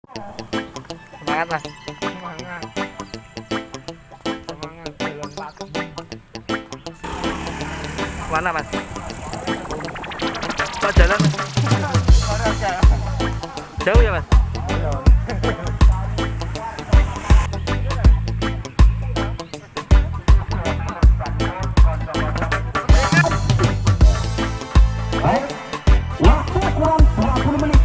Semangat mas. Semangat. Semangat jalan lagi. Mana mas? Kok jalan? Jauh ya mas? Waktu kurang 20 menit.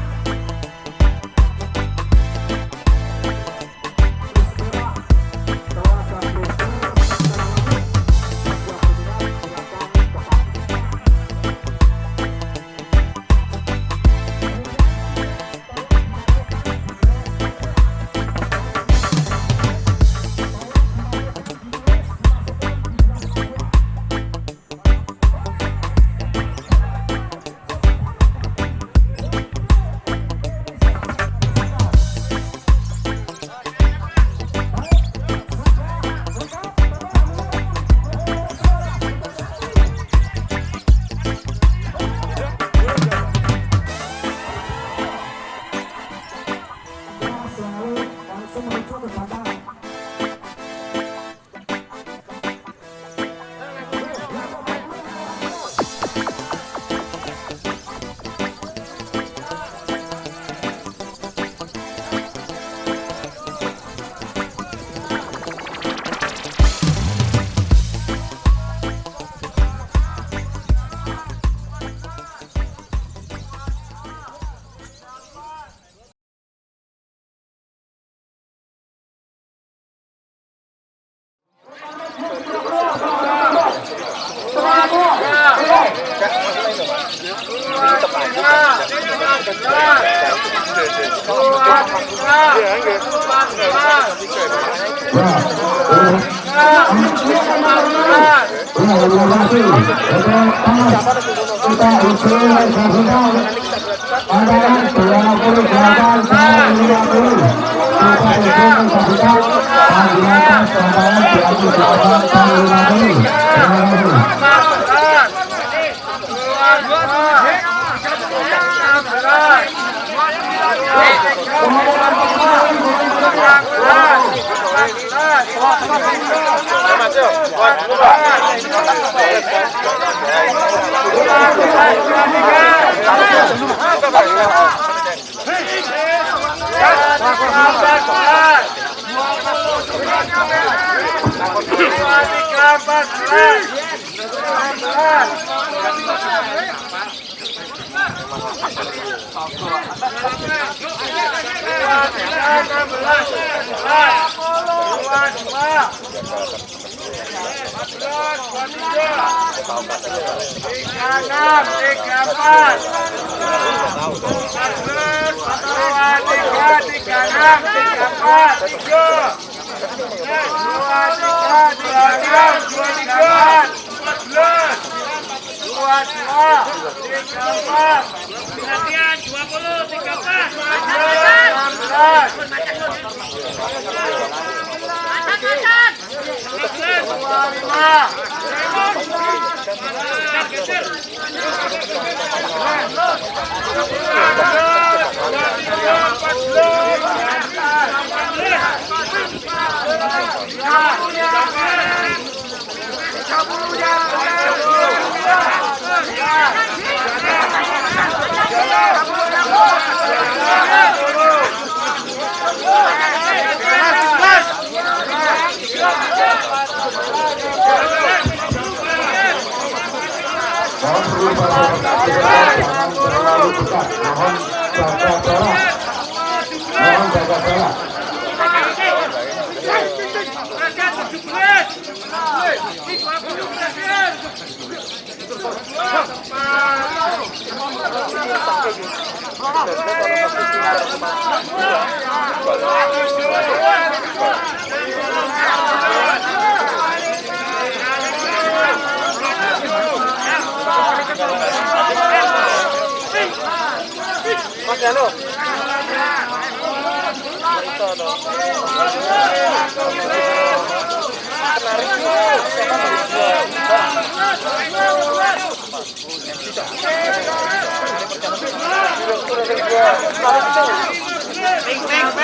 Bang, bang,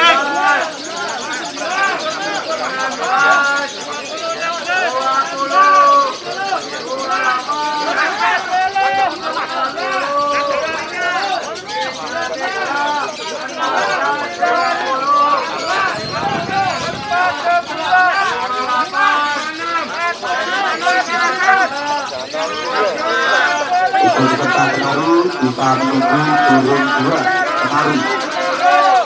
kita menunggu turun 2 kemari. Untuk penari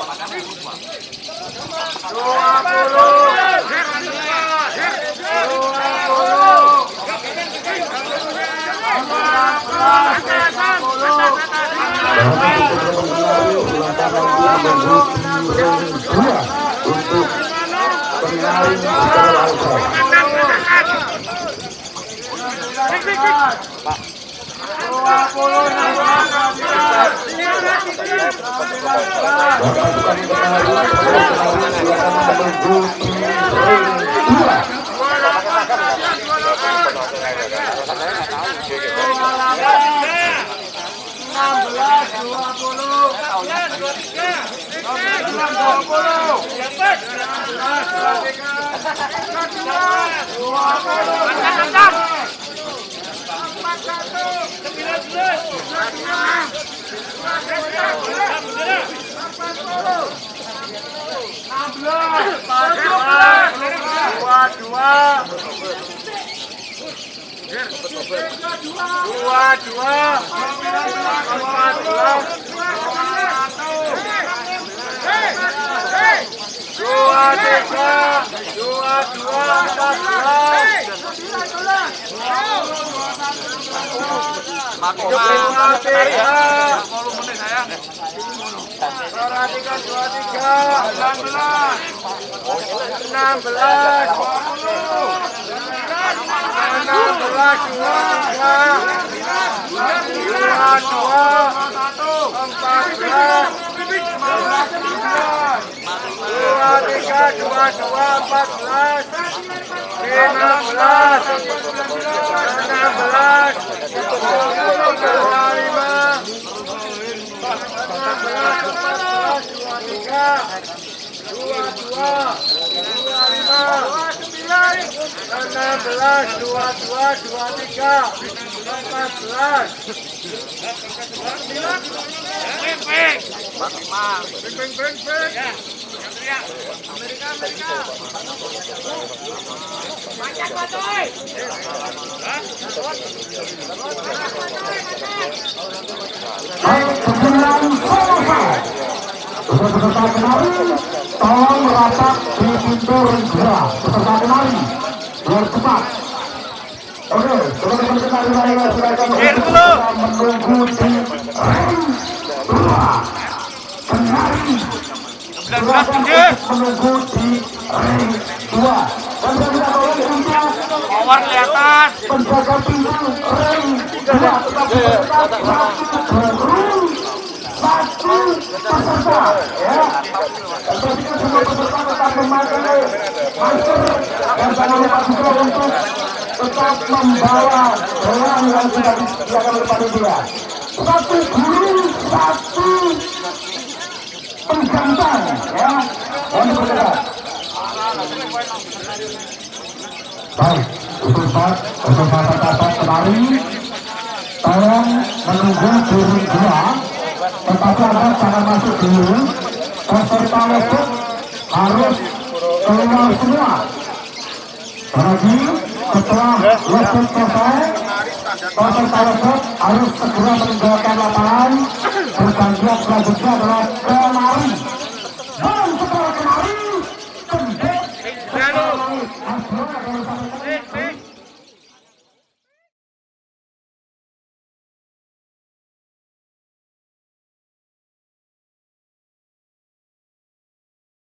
secara peserta penari tolong merapat di pintu segera peserta penari biar cepat. Oke, teman-teman penari silakan menunggu di ring 2. Penari silakan menunggu di ring 2. Dan saya minta tolong untuk kelihatan penjaga pintu ring 2 tetap diperketat satu peserta ya. Dan pastikan semua peserta tetap memakai masker dan jangan lupa juga untuk tetap membawa gelang yang sudah disediakan oleh panitia. Satu guru, satu penggantang ya. Mohon diperketat. Baik, untuk peserta penari tolong menunggu guru 2. Tetapi Anda jangan masuk dulu. Peserta wajib harus keluar semua. Lagi setelah wajib selesai, peserta wajib harus segera meninggalkan lapangan. Pergantian selanjutnya adalah penari. Dan setelah penari,